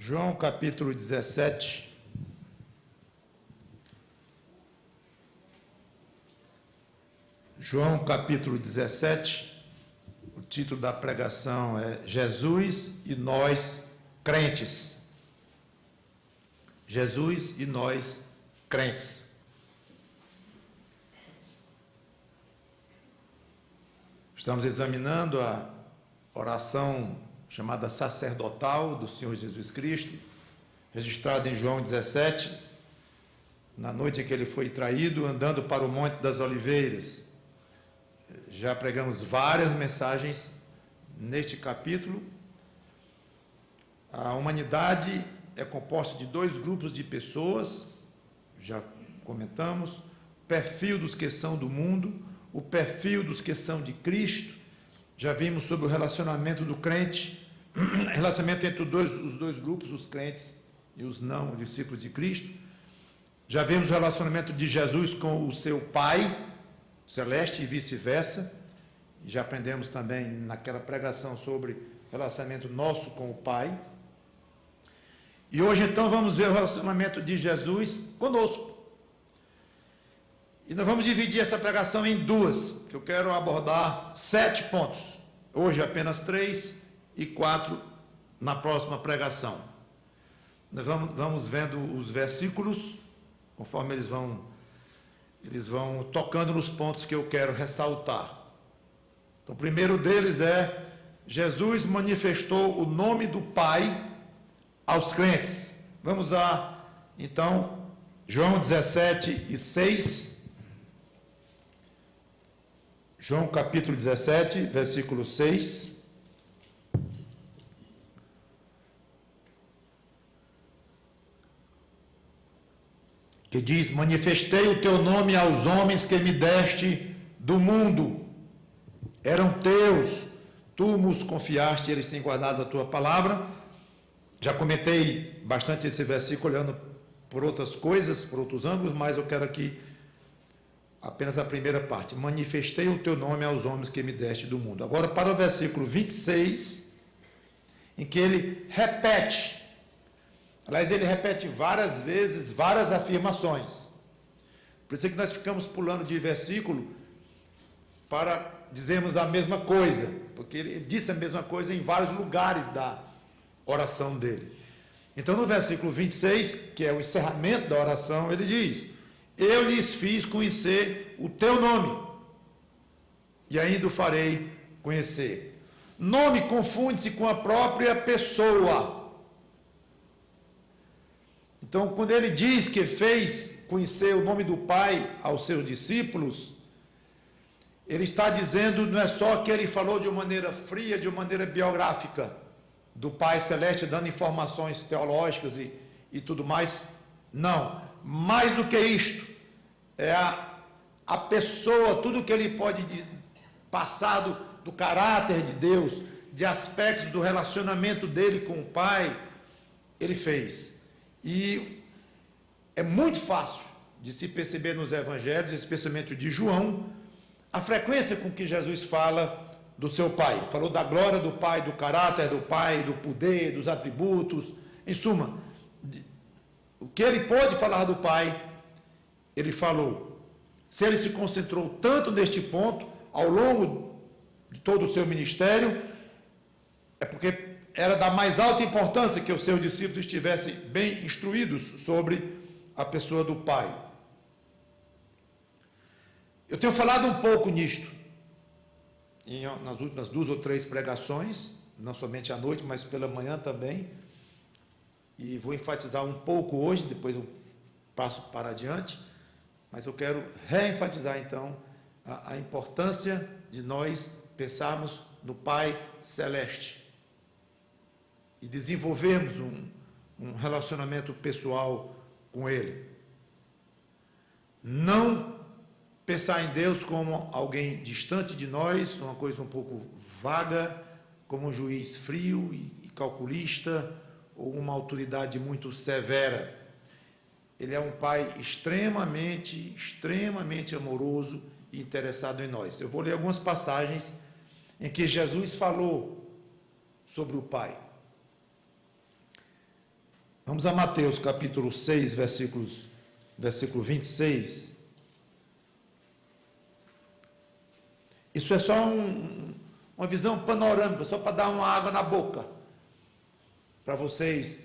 João capítulo 17. João capítulo 17, o título da pregação é Jesus e nós crentes. Jesus e nós crentes. Estamos examinando a oração chamada sacerdotal do Senhor Jesus Cristo, registrada em João 17, na noite em que ele foi traído, andando para o Monte das Oliveiras. Já pregamos várias mensagens neste capítulo. A humanidade é composta de dois grupos de pessoas, já comentamos, o perfil dos que são do mundo, o perfil dos que são de Cristo. Já vimos sobre o relacionamento do crente, relacionamento entre os dois grupos, os crentes e os não discípulos de Cristo. Já vimos o relacionamento de Jesus com o seu Pai celeste e vice-versa. Já aprendemos também naquela pregação sobre relacionamento nosso com o Pai. E hoje então vamos ver o relacionamento de Jesus conosco. E nós vamos dividir essa pregação em duas, que eu quero abordar 7 pontos. Hoje apenas 3 e 4 na próxima pregação. Nós vamos vendo os versículos, conforme eles vão tocando nos pontos que eu quero ressaltar. Então, o primeiro deles é: Jesus manifestou o nome do Pai aos crentes. Vamos a, então, João 17 e 6. João capítulo 17, versículo 6. Que diz: manifestei o teu nome aos homens que me deste do mundo. Eram teus, tu nos confiaste, eles têm guardado a tua palavra. Já comentei bastante esse versículo, olhando por outras coisas, por outros ângulos, mas eu quero aqui apenas a primeira parte. Manifestei o teu nome aos homens que me deste do mundo. Agora para o versículo 26, em que ele repete. Aliás, ele repete várias vezes, várias afirmações. Por isso é que nós ficamos pulando de versículo para dizermos a mesma coisa, porque ele disse a mesma coisa em vários lugares da oração dele. Então, no versículo 26, que é o encerramento da oração, ele diz: eu lhes fiz conhecer o teu nome, e ainda o farei conhecer. Nome confunde-se com a própria pessoa. Então, quando ele diz que fez conhecer o nome do Pai aos seus discípulos, ele está dizendo, não é só que ele falou de uma maneira fria, de uma maneira biográfica, do Pai Celeste, dando informações teológicas e tudo mais. Não, mais do que isto, é a pessoa, tudo que ele pode passar do caráter de Deus, de aspectos do relacionamento dele com o Pai, ele fez. E é muito fácil de se perceber nos evangelhos, especialmente o de João, a frequência com que Jesus fala do seu Pai. Falou da glória do Pai, do caráter do Pai, do poder, dos atributos, em suma, o que ele pôde falar do Pai, ele falou. Se ele se concentrou tanto neste ponto, ao longo de todo o seu ministério, é porque era da mais alta importância que os seus discípulos estivessem bem instruídos sobre a pessoa do Pai. Eu tenho falado um pouco nisto, nas últimas 2 ou 3 pregações, não somente à noite, mas pela manhã também, e vou enfatizar um pouco hoje, depois eu passo para adiante, mas eu quero reenfatizar então a importância de nós pensarmos no Pai Celeste e desenvolvermos um relacionamento pessoal com Ele. Não pensar em Deus como alguém distante de nós, uma coisa um pouco vaga, como um juiz frio e calculista, ou uma autoridade muito severa. Ele é um Pai extremamente amoroso e interessado em nós. Eu vou ler algumas passagens em que Jesus falou sobre o Pai. Vamos a Mateus capítulo 6, versículo 26. Isso é só uma visão panorâmica, só para dar uma água na boca, para vocês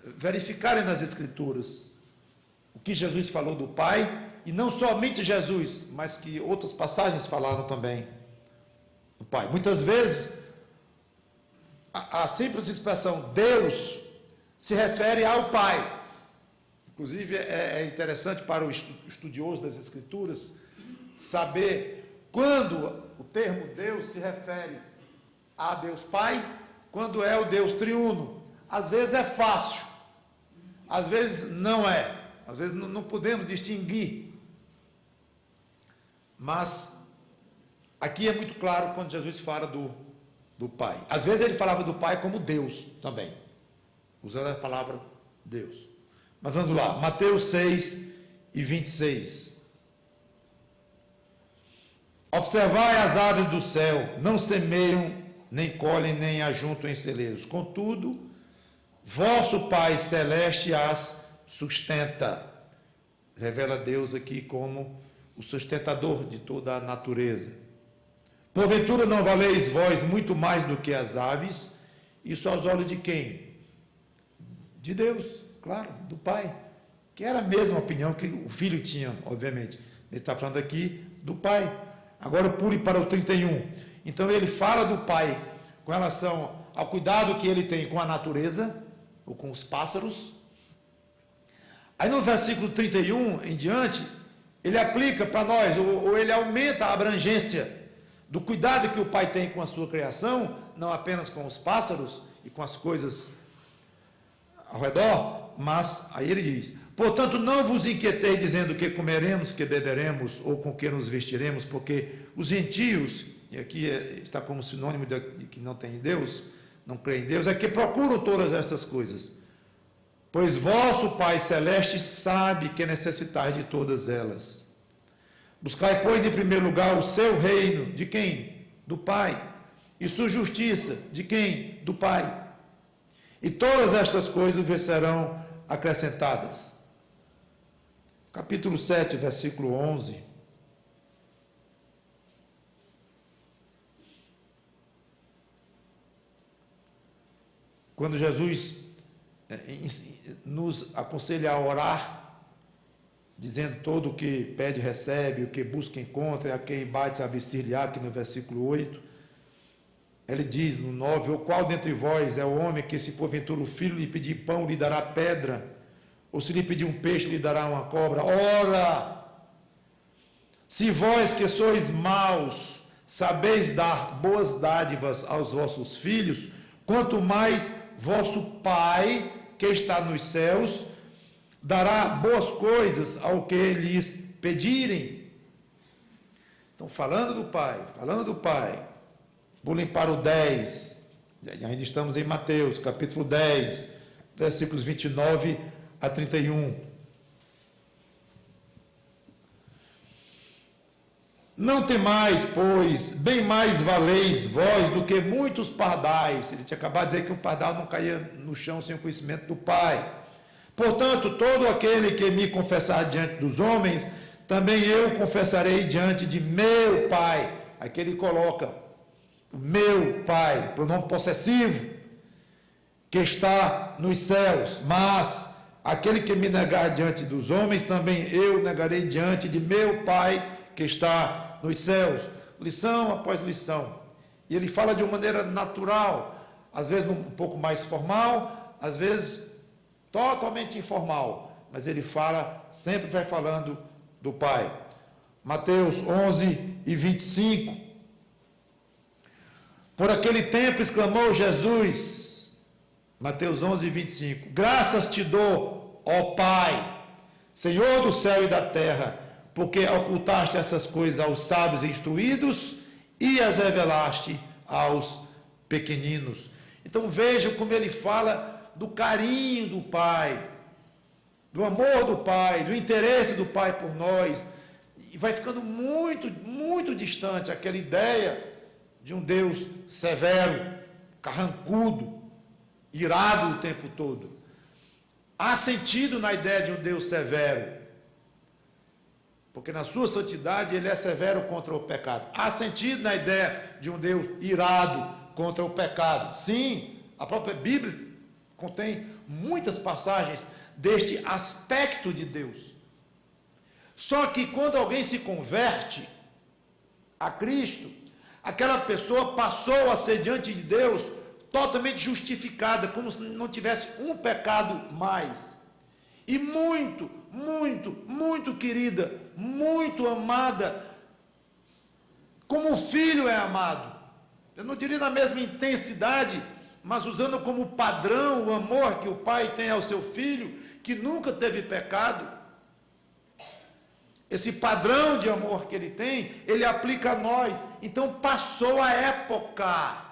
verificarem nas Escrituras o que Jesus falou do Pai, e não somente Jesus, mas que outras passagens falaram também do Pai. Muitas vezes, a simples expressão Deus se refere ao Pai. Inclusive, é interessante para o estudioso das Escrituras saber quando o termo Deus se refere a Deus Pai, quando é o Deus triuno. Às vezes é fácil, às vezes não é, às vezes não podemos distinguir. Mas aqui é muito claro quando Jesus fala do Pai. Às vezes ele falava do Pai como Deus também, usando a palavra Deus. Mas vamos lá, Mateus 6 e 26. Observai as aves do céu, não semeiam, nem colhem, nem ajuntam em celeiros. Contudo, vosso Pai Celeste as sustenta. Revela Deus aqui como o sustentador de toda a natureza. Porventura não valeis vós muito mais do que as aves? Isso aos olhos de quem? De Deus, claro, do Pai. Que era a mesma opinião que o filho tinha, obviamente. Ele está falando aqui do Pai. Agora pule para o 31. Então ele fala do Pai com relação ao cuidado que ele tem com a natureza, ou com os pássaros. Aí no versículo 31 em diante, ele aplica para nós, ou ele aumenta a abrangência do cuidado que o Pai tem com a sua criação, não apenas com os pássaros e com as coisas ao redor, mas aí ele diz: portanto, não vos inquieteis dizendo que comeremos, que beberemos, ou com que nos vestiremos, porque os gentios, e aqui está como sinônimo de que não tem Deus, não crê em Deus, é que procuram todas estas coisas. Pois vosso Pai Celeste sabe que necessitais de todas elas. Buscai, pois, em primeiro lugar o seu reino, de quem? Do Pai. E sua justiça, de quem? Do Pai. E todas estas coisas vos serão acrescentadas. Capítulo 7, versículo 11. Quando Jesus nos aconselha a orar, dizendo todo o que pede recebe, o que busca encontra, a quem bate sabe abrir-se-lhe-á, aqui no versículo 8, ele diz no 9, ou qual dentre vós é o homem que, se porventura o filho lhe pedir pão, lhe dará pedra, ou se lhe pedir um peixe, lhe dará uma cobra? Ora, se vós que sois maus, sabeis dar boas dádivas aos vossos filhos, quanto mais vosso Pai, que está nos céus, dará boas coisas ao que lhes pedirem. Então, falando do Pai, vou limpar o 10, ainda estamos em Mateus, capítulo 10, versículos 29 a 31. Não temais, pois, bem mais valeis vós do que muitos pardais. Ele tinha acabado de dizer que um pardal não caía no chão sem o conhecimento do Pai. Portanto, todo aquele que me confessar diante dos homens, também eu confessarei diante de meu Pai. Aqui ele coloca o meu Pai, pronome possessivo, que está nos céus. Mas aquele que me negar diante dos homens, também eu negarei diante de meu Pai, que está nos céus. Lição após lição. E ele fala de uma maneira natural, às vezes um pouco mais formal, às vezes totalmente informal, mas ele fala, sempre vai falando do Pai. Mateus 11 e 25. Por aquele tempo exclamou Jesus, Mateus 11 e 25, graças te dou, ó Pai, Senhor do céu e da terra, porque ocultaste essas coisas aos sábios e instruídos e as revelaste aos pequeninos. Então veja como ele fala do carinho do Pai, do amor do Pai, do interesse do Pai por nós, e vai ficando muito, muito distante aquela ideia de um Deus severo, carrancudo, irado o tempo todo. Há sentido na ideia de um Deus severo, porque na sua santidade ele é severo contra o pecado. Há sentido na ideia de um Deus irado contra o pecado. Sim, a própria Bíblia contém muitas passagens deste aspecto de Deus. Só que quando alguém se converte a Cristo, aquela pessoa passou a ser diante de Deus totalmente justificada, como se não tivesse um pecado mais. E muito, muito, muito querida, muito amada, como o filho é amado. Eu não diria na mesma intensidade, mas usando como padrão o amor que o pai tem ao seu filho, que nunca teve pecado. Esse padrão de amor que ele tem, ele aplica a nós. Então passou a época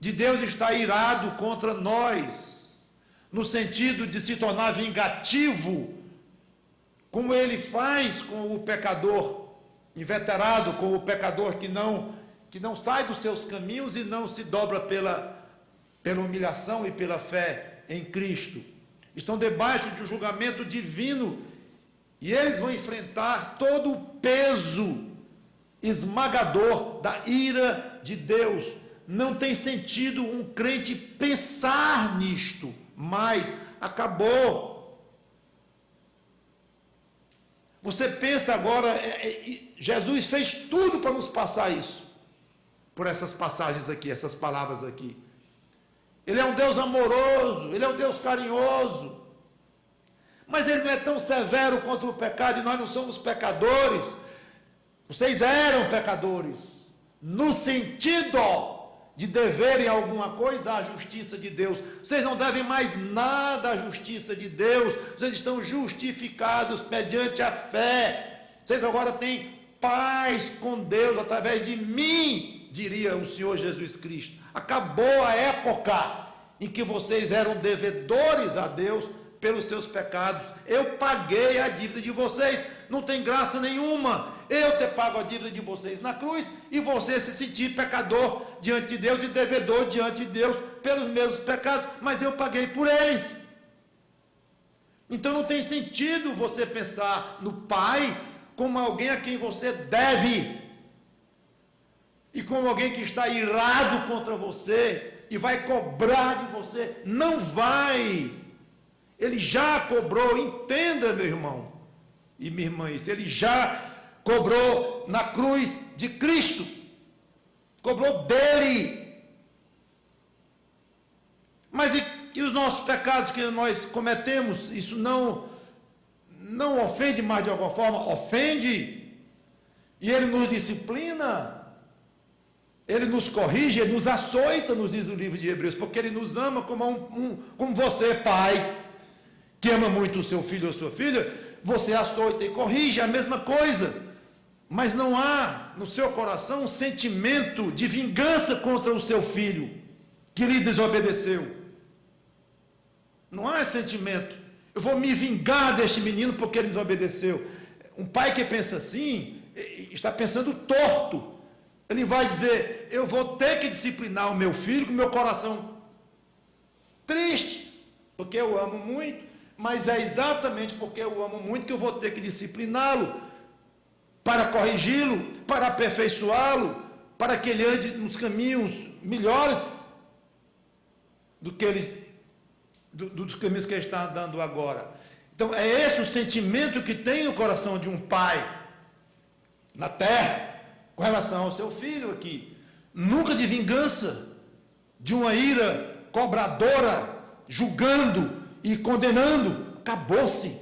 de Deus estar irado contra nós, no sentido de se tornar vingativo, como ele faz com o pecador inveterado, com o pecador que não sai dos seus caminhos e não se dobra pela humilhação e pela fé em Cristo. Estão debaixo de um julgamento divino e eles vão enfrentar todo o peso esmagador da ira de Deus. Não tem sentido um crente pensar nisto, mas acabou. Você pensa agora, Jesus fez tudo para nos passar isso, por essas passagens aqui, essas palavras aqui. Ele é um Deus amoroso, ele é um Deus carinhoso, mas ele não é tão severo contra o pecado, e nós não somos pecadores. Vocês eram pecadores, no sentido de deverem alguma coisa à justiça de Deus. Vocês não devem mais nada à justiça de Deus. Vocês estão justificados mediante a fé. Vocês agora têm paz com Deus através de mim, diria o Senhor Jesus Cristo. Acabou a época em que vocês eram devedores a Deus pelos seus pecados. Eu paguei a dívida de vocês. Não tem graça nenhuma eu ter pago a dívida de vocês na cruz e você se sentir pecador diante de Deus e devedor diante de Deus pelos mesmos pecados, mas eu paguei por eles. Então não tem sentido você pensar no Pai como alguém a quem você deve e como alguém que está irado contra você e vai cobrar de você. Não vai. Ele já cobrou, entenda, meu irmão e minha irmã, isso, ele já cobrou na cruz de Cristo, cobrou dele. Mas e os nossos pecados que nós cometemos, isso não ofende mais de alguma forma? Ofende, e ele nos disciplina, ele nos corrige, ele nos açoita, nos diz o livro de Hebreus, porque ele nos ama como você, pai, que ama muito o seu filho ou sua filha, você açoita e corrige, é a mesma coisa. Mas não há no seu coração um sentimento de vingança contra o seu filho, que lhe desobedeceu. Não há esse sentimento. Eu vou me vingar deste menino porque ele desobedeceu. Um pai que pensa assim, está pensando torto. Ele vai dizer, eu vou ter que disciplinar o meu filho com o meu coração triste, porque eu amo muito, mas é exatamente porque eu amo muito que eu vou ter que discipliná-lo, para corrigi-lo, para aperfeiçoá-lo, para que ele ande nos caminhos melhores dos caminhos que ele está andando agora. Então, é esse o sentimento que tem o coração de um pai na terra, com relação ao seu filho aqui. Nunca de vingança, de uma ira cobradora, julgando e condenando. Acabou-se.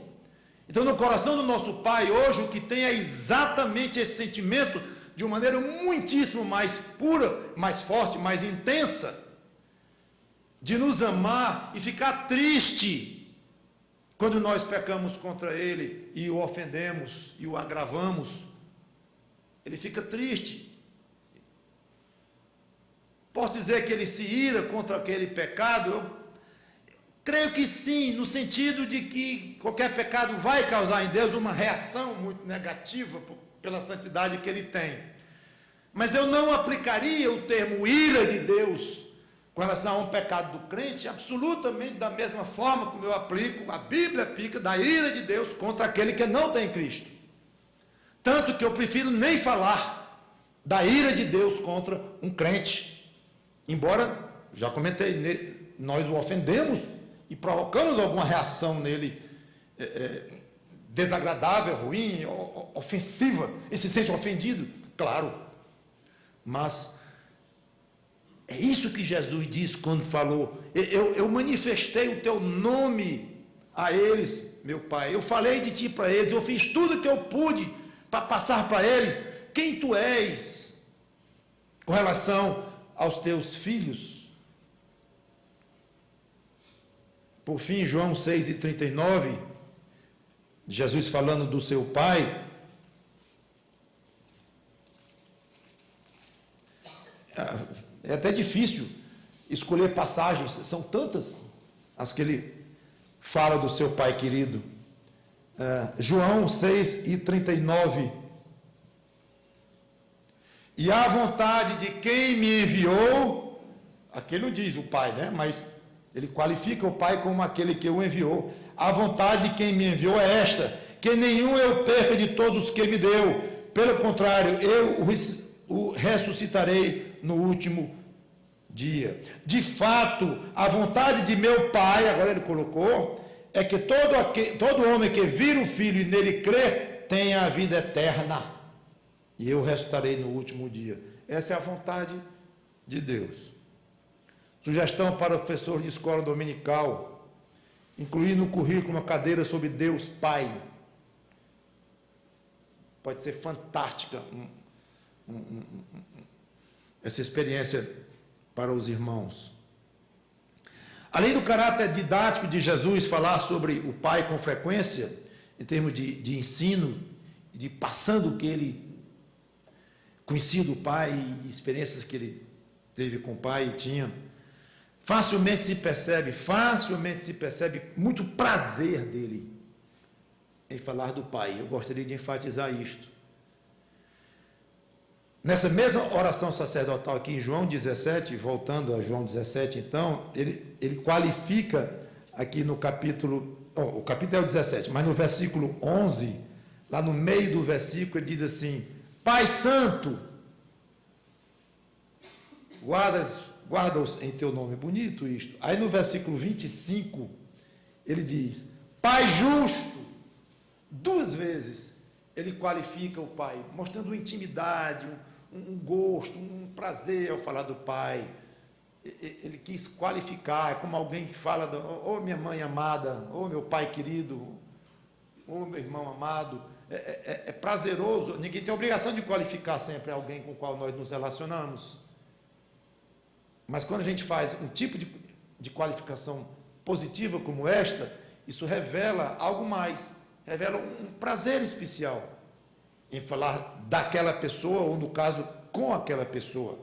Então, no coração do nosso Pai, hoje, o que tem é exatamente esse sentimento, de uma maneira muitíssimo mais pura, mais forte, mais intensa, de nos amar e ficar triste quando nós pecamos contra Ele e o ofendemos e o agravamos. Ele fica triste. Posso dizer que ele se ira contra aquele pecado? Eu creio que sim, no sentido de que qualquer pecado vai causar em Deus uma reação muito negativa pela santidade que ele tem. Mas eu não aplicaria o termo ira de Deus com relação a um pecado do crente, absolutamente da mesma forma como eu aplico, a Bíblia aplica da ira de Deus contra aquele que não tem Cristo. Tanto que eu prefiro nem falar da ira de Deus contra um crente. Embora, já comentei, nós o ofendemos e provocamos alguma reação nele desagradável, ruim, ofensiva. Ele se sente ofendido? Claro. Mas é isso que Jesus disse quando falou: eu manifestei o teu nome a eles, meu Pai. Eu falei de ti para eles, eu fiz tudo o que eu pude para passar para eles quem tu és com relação aos teus filhos. Por fim, João 6,39, Jesus falando do seu Pai. É até difícil escolher passagens, são tantas as que ele fala do seu Pai querido. João 6,39. E a vontade de quem me enviou, aqui ele não diz o Pai, né? Mas ele qualifica o Pai como aquele que o enviou. A vontade de quem me enviou é esta: que nenhum eu perca de todos os que me deu. Pelo contrário, eu o ressuscitarei no último dia. De fato, a vontade de meu Pai, agora ele colocou, é que todo homem que vira o Filho e nele crer, tenha a vida eterna. E eu ressuscitarei no último dia. Essa é a vontade de Deus. Sugestão para o professor de escola dominical: incluir no currículo uma cadeira sobre Deus Pai. Pode ser fantástica essa experiência para os irmãos. Além do caráter didático de Jesus falar sobre o Pai com frequência, em termos de ensino, de passando o que ele conhecia do Pai e experiências que ele teve com o Pai e tinha, facilmente se percebe muito prazer dele em falar do Pai. Eu gostaria de enfatizar isto. Nessa mesma oração sacerdotal aqui em João 17, voltando a João 17, então, ele qualifica aqui no capítulo, o capítulo é o 17, mas no versículo 11, lá no meio do versículo, ele diz assim: Pai Santo, guarda-os em teu nome. Bonito isto. Aí no versículo 25, ele diz: Pai Justo. Duas vezes ele qualifica o Pai, mostrando uma intimidade, um gosto, um prazer ao falar do Pai. Ele quis qualificar, é como alguém que fala: ô minha mãe amada, ô meu pai querido, ô meu irmão amado. É prazeroso. Ninguém tem a obrigação de qualificar sempre alguém com o qual nós nos relacionamos. Mas quando a gente faz um tipo de qualificação positiva como esta, isso revela algo mais, revela um prazer especial em falar daquela pessoa, ou no caso, com aquela pessoa.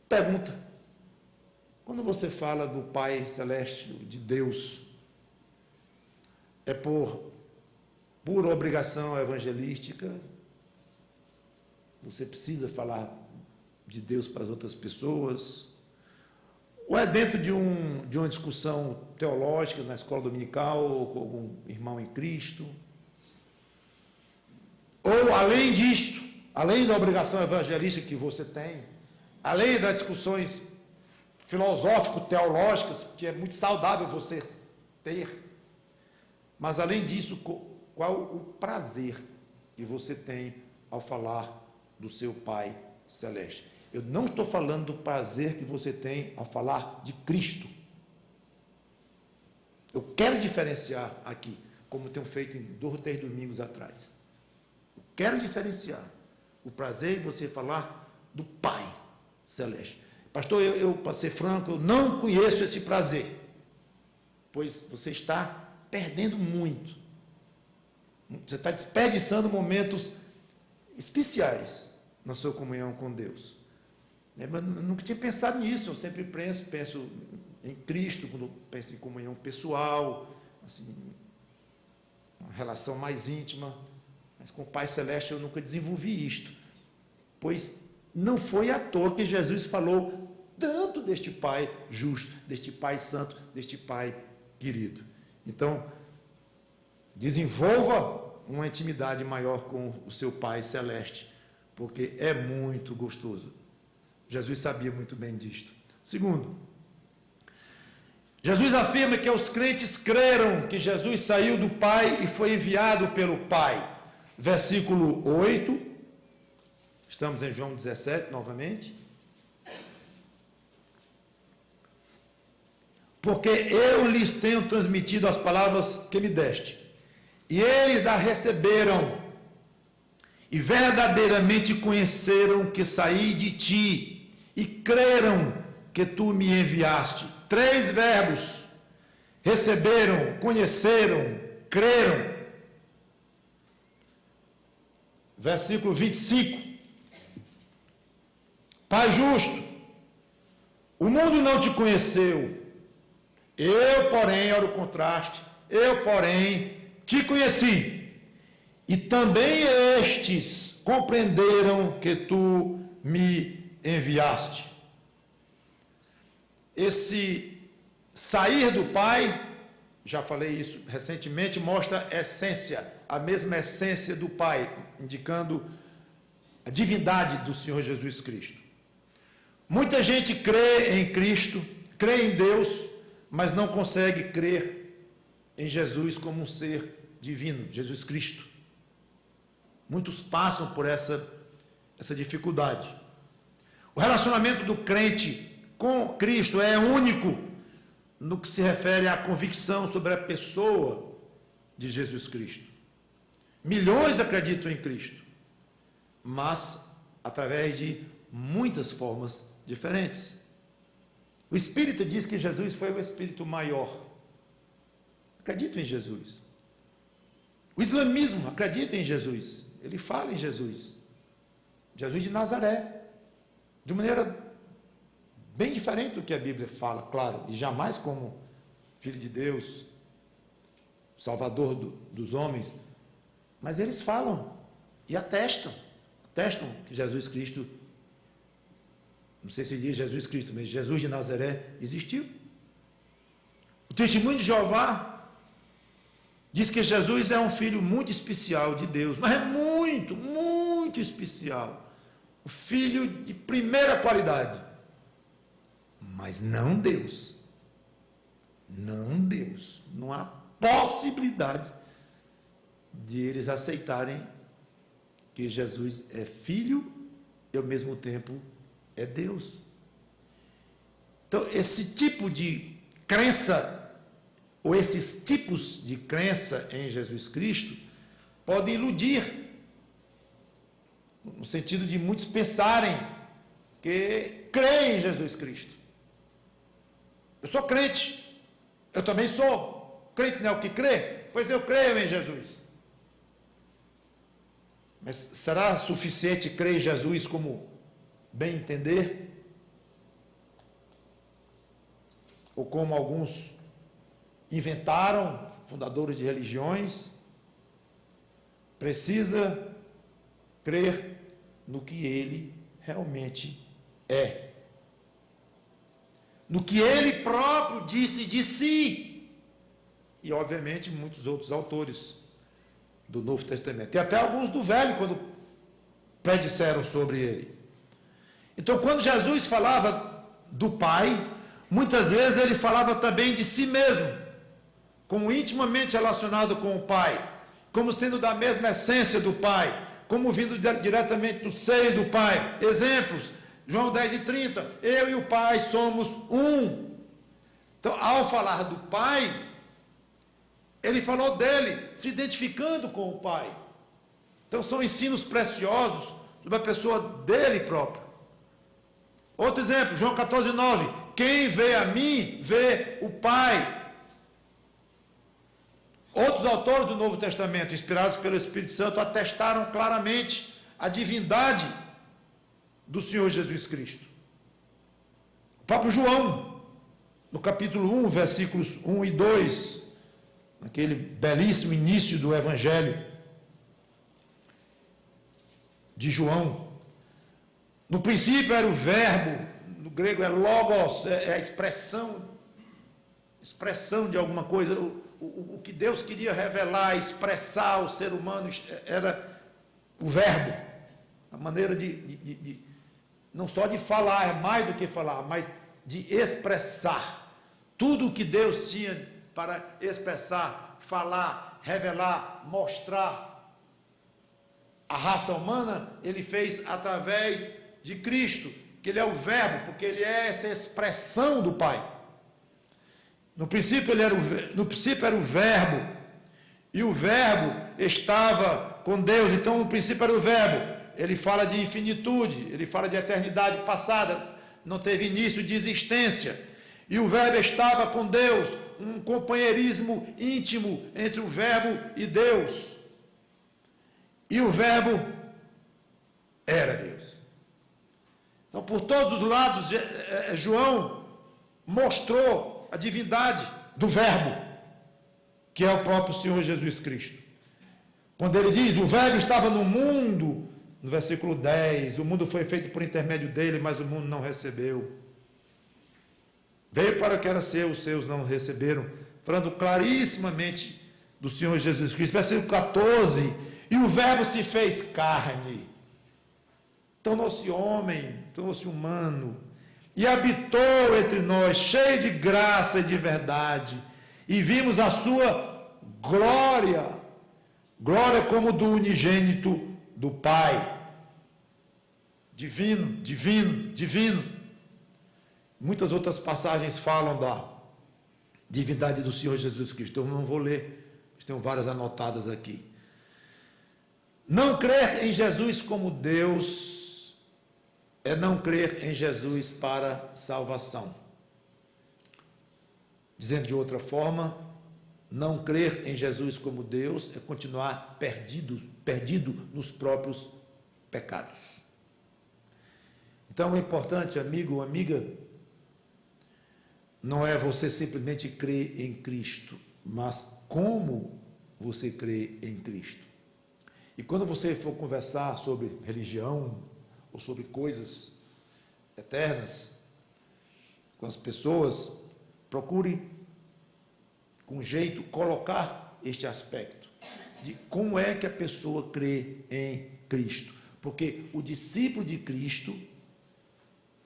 Pergunta: quando você fala do Pai Celeste, de Deus, é por pura obrigação evangelística? Você precisa falar de Deus para as outras pessoas? Ou é dentro de uma discussão teológica na escola dominical, ou com algum irmão em Cristo? Ou além disto, além da obrigação evangelística que você tem, além das discussões filosófico-teológicas, que é muito saudável você ter, mas além disso, qual o prazer que você tem ao falar do seu Pai Celeste? Eu não estou falando do prazer que você tem ao falar de Cristo. Eu quero diferenciar aqui, como tenho feito em 2 ou 3 domingos atrás. Eu quero diferenciar o prazer de você falar do Pai Celeste. Pastor, eu para ser franco, eu não conheço esse prazer, pois você está perdendo muito. Você está desperdiçando momentos especiais na sua comunhão com Deus. Eu nunca tinha pensado nisso. Eu sempre penso em Cristo, quando penso em comunhão pessoal, assim, uma relação mais íntima. Mas com o Pai Celeste eu nunca desenvolvi isto, pois Não foi à toa que Jesus falou tanto deste Pai justo, deste Pai santo, deste Pai querido. Então, desenvolva uma intimidade maior com o seu Pai celeste, porque é muito gostoso. Jesus sabia muito bem disto. Segundo, Jesus afirma que os crentes creram que Jesus saiu do Pai e foi enviado pelo Pai. Versículo 8, estamos em João 17 novamente. Porque eu lhes tenho transmitido as palavras que me deste, e eles a receberam, e verdadeiramente conheceram que saí de ti, e creram que tu me enviaste. 3 verbos: receberam, conheceram, creram. Versículo 25. Pai justo, o mundo não te conheceu, eu, porém, olha o contraste, eu, porém, te conheci, e também estes compreenderam que tu me enviaste. Esse sair do Pai, já falei isso recentemente, mostra a essência, a mesma essência do Pai, indicando a divindade do Senhor Jesus Cristo. Muita gente crê em Cristo, crê em Deus, mas não consegue crer em Jesus como um ser divino, Jesus Cristo. Muitos passam por essa dificuldade. O relacionamento do crente com Cristo é único no que se refere à convicção sobre a pessoa de Jesus Cristo. Milhões acreditam em Cristo, mas através de muitas formas diferentes. O Espírita diz que Jesus foi o Espírito maior. Acredito em Jesus. O islamismo acredita em Jesus. Ele fala em Jesus. Jesus de Nazaré. De maneira bem diferente do que a Bíblia fala, claro. E jamais como Filho de Deus, Salvador dos homens. Mas eles falam e atestam que Jesus Cristo, não sei se diz Jesus Cristo, mas Jesus de Nazaré existiu. O testemunho de Jeová diz que Jesus é um filho muito especial de Deus, mas é muito, muito especial. O filho de primeira qualidade. Mas não Deus. Não Deus. Não há possibilidade de eles aceitarem que Jesus é filho e ao mesmo tempo é Deus. Então, esse tipo de crença, ou esses tipos de crença em Jesus Cristo, podem iludir, no sentido de muitos pensarem que creem em Jesus Cristo. Eu sou crente, eu também sou. Crente não é o que crê? Pois eu creio em Jesus. Mas será suficiente crer em Jesus como bem entender? Ou como alguns inventaram, fundadores de religiões? Precisa crer no que ele realmente é. No que ele próprio disse de si. E, obviamente, muitos outros autores do Novo Testamento. E até alguns do Velho, quando predisseram sobre ele. Então, quando Jesus falava do Pai, muitas vezes ele falava também de si mesmo, como intimamente relacionado com o Pai, como sendo da mesma essência do Pai, como vindo diretamente do seio do Pai. Exemplos, João 10:30, eu e o Pai somos um. Então, ao falar do Pai, ele falou dele, se identificando com o Pai. Então, são ensinos preciosos sobre a pessoa dele próprio. Outro exemplo, João 14:9, quem vê a mim, vê o Pai. Outros autores do Novo Testamento, inspirados pelo Espírito Santo, atestaram claramente a divindade do Senhor Jesus Cristo. O próprio João, no capítulo 1, versículos 1 e 2, naquele belíssimo início do Evangelho de João, No princípio era o verbo, no grego é logos, é a expressão de alguma coisa. O que Deus queria revelar, expressar ao ser humano era o verbo, a maneira não só de falar, é mais do que falar, mas de expressar. Tudo o que Deus tinha para expressar, falar, revelar, mostrar a raça humana, ele fez através de Cristo, que ele é o verbo, porque ele é essa expressão do Pai. No princípio era o verbo, e o verbo estava com Deus. Então no princípio era o verbo. Ele fala de infinitude, ele fala de eternidade passada, não teve início de existência. E o verbo estava com Deus, um companheirismo íntimo entre o verbo e Deus. E o verbo era Deus. Então, por todos os lados, João mostrou a divindade do verbo, que é o próprio Senhor Jesus Cristo. Quando ele diz, o verbo estava no mundo, no versículo 10, o mundo foi feito por intermédio dele, mas o mundo não recebeu. Veio para o que era seu, os seus não receberam. Falando clarissimamente do Senhor Jesus Cristo. Versículo 14, e o verbo se fez carne, tornou-se homem, tornou-se humano, e habitou entre nós, cheio de graça e de verdade, e vimos a sua glória, glória como do unigênito do Pai. Divino, divino, divino. Muitas outras passagens falam da divindade do Senhor Jesus Cristo. Eu não vou ler, tenho várias anotadas aqui. Não crer em Jesus como Deus é não crer em Jesus para salvação. Dizendo de outra forma, não crer em Jesus como Deus é continuar perdido nos próprios pecados. Então é importante, amigo ou amiga, não é você simplesmente crer em Cristo, mas como você crê em Cristo. E quando você for conversar sobre religião ou sobre coisas eternas com as pessoas, procure com jeito colocar este aspecto de como é que a pessoa crê em Cristo. Porque o discípulo de Cristo,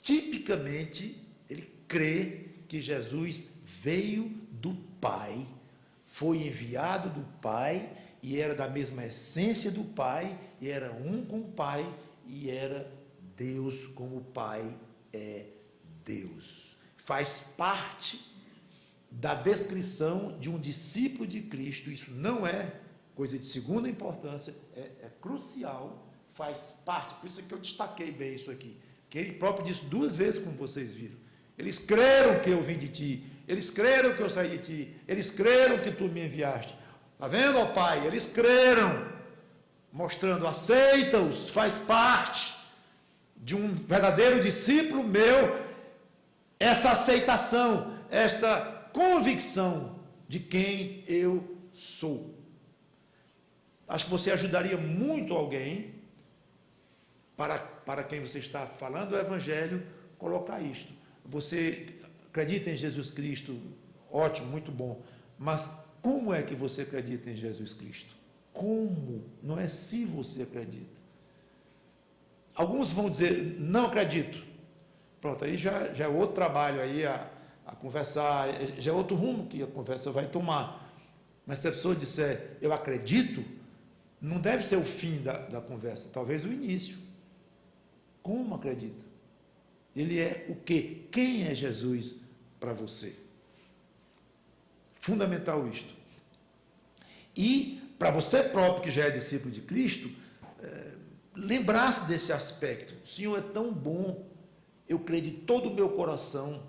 tipicamente, ele crê que Jesus veio do Pai, foi enviado do Pai, e era da mesma essência do Pai, e era um com o Pai, e era Deus como o Pai é Deus. Faz parte da descrição de um discípulo de Cristo. Isso não é coisa de segunda importância, é crucial, faz parte, por isso que eu destaquei bem isso aqui, que ele próprio disse 2 vezes, como vocês viram. Eles creram que eu vim de ti, eles creram que eu saí de ti, eles creram que tu me enviaste. Está vendo, ó Pai? Eles creram, mostrando, aceita-os, faz parte de um verdadeiro discípulo meu, essa aceitação, esta convicção de quem eu sou. Acho que você ajudaria muito alguém, para quem você está falando o Evangelho, colocar isto. Você acredita em Jesus Cristo? Ótimo, muito bom. Mas como é que você acredita em Jesus Cristo? Como? Não é se você acredita. Alguns vão dizer, não acredito. Pronto, aí já é outro trabalho aí a conversar, já é outro rumo que a conversa vai tomar. Mas se a pessoa disser, eu acredito, não deve ser o fim da conversa, talvez o início. Como acredita? Ele é o quê? Quem é Jesus para você? Fundamental isto. E, para você próprio, que já é discípulo de Cristo, lembrar-se desse aspecto. O Senhor é tão bom, eu creio de todo o meu coração,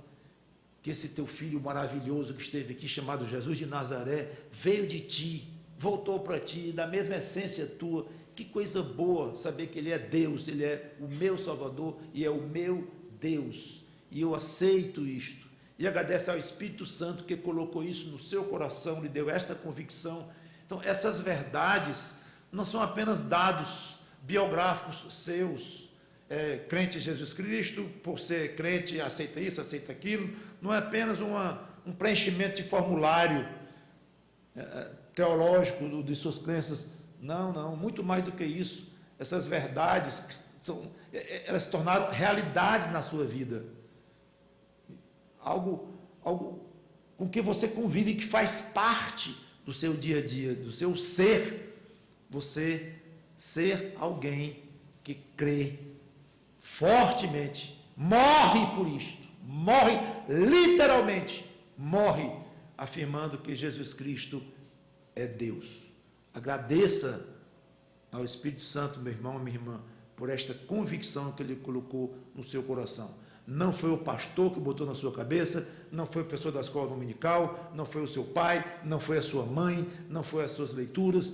que esse teu filho maravilhoso que esteve aqui, chamado Jesus de Nazaré, veio de ti, voltou para ti, da mesma essência tua. Que coisa boa saber que ele é Deus, ele é o meu Salvador e é o meu Deus. E eu aceito isto. E agradece ao Espírito Santo que colocou isso no seu coração, lhe deu esta convicção. Então, essas verdades não são apenas dados biográficos seus, crente em Jesus Cristo, por ser crente, aceita isso, aceita aquilo. Não é apenas um preenchimento de formulário teológico de suas crenças. Não, muito mais do que isso. Essas verdades, elas se tornaram realidades na sua vida. Algo com que você convive, que faz parte do seu dia a dia, do seu ser. Você ser alguém que crê fortemente, morre por isto, morre literalmente, morre afirmando que Jesus Cristo é Deus. Agradeça ao Espírito Santo, meu irmão e minha irmã, por esta convicção que Ele colocou no seu coração. Não foi o pastor que botou na sua cabeça, não foi o professor da escola dominical, não foi o seu pai, não foi a sua mãe, não foi as suas leituras.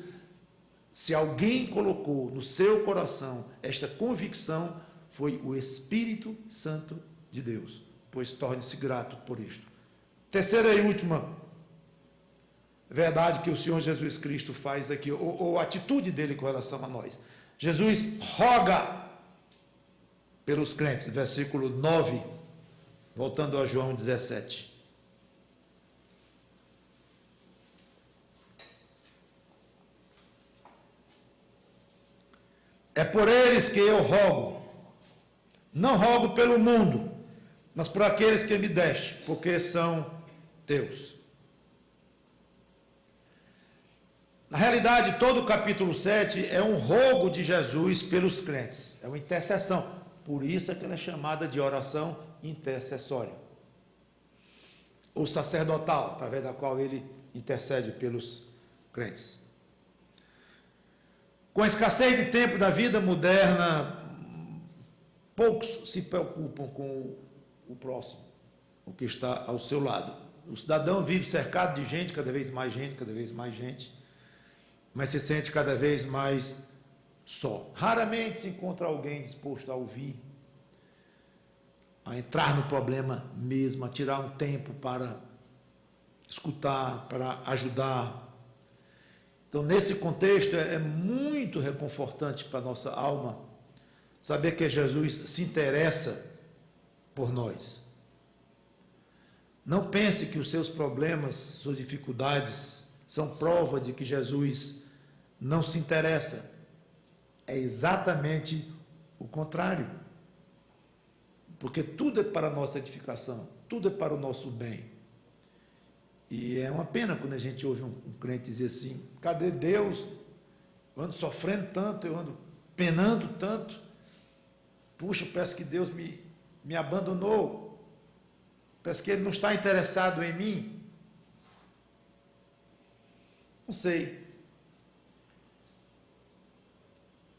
Se alguém colocou no seu coração esta convicção, foi o Espírito Santo de Deus, pois torne-se grato por isto. Terceira e última verdade que o Senhor Jesus Cristo faz aqui, ou a atitude dele com relação a nós. Jesus roga pelos crentes, versículo 9, voltando a João 17. É por eles que eu rogo, não rogo pelo mundo, mas por aqueles que me deste, porque são teus. Na realidade, todo o capítulo 7 é um rogo de Jesus pelos crentes, é uma intercessão. Por isso é que ela é chamada de oração intercessória, ou sacerdotal, através da qual ele intercede pelos crentes. Com a escassez de tempo da vida moderna, poucos se preocupam com o próximo, o que está ao seu lado. O cidadão vive cercado de gente, cada vez mais gente, mas se sente cada vez mais só. Raramente se encontra alguém disposto a ouvir, a entrar no problema mesmo, a tirar um tempo para escutar, para ajudar. Então, nesse contexto, é muito reconfortante para a nossa alma saber que Jesus se interessa por nós. Não pense que os seus problemas, suas dificuldades, são prova de que Jesus não se interessa. É exatamente o contrário. Porque tudo é para a nossa edificação, tudo é para o nosso bem. E é uma pena quando a gente ouve um crente dizer assim: cadê Deus? Eu ando sofrendo tanto, eu ando penando tanto. Puxa, parece que Deus me abandonou. Parece que Ele não está interessado em mim. Não sei.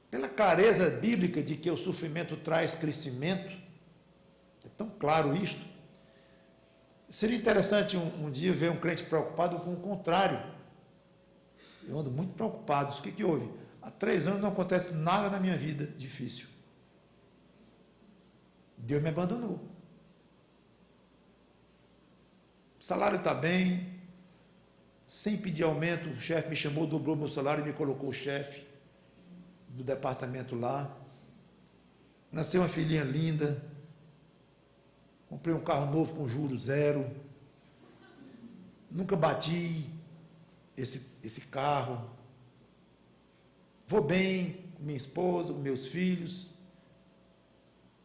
Pela clareza bíblica de que o sofrimento traz crescimento, é tão claro isto. Seria interessante um dia ver um crente preocupado com o contrário. Eu ando muito preocupado. O que houve? Há 3 anos não acontece nada na minha vida difícil. Deus me abandonou. O salário está bem, sem pedir aumento, o chefe me chamou, dobrou meu salário e me colocou chefe do departamento lá. Nasceu uma filhinha linda. Comprei um carro novo com juros 0. Nunca bati esse carro. Vou bem com minha esposa, com meus filhos.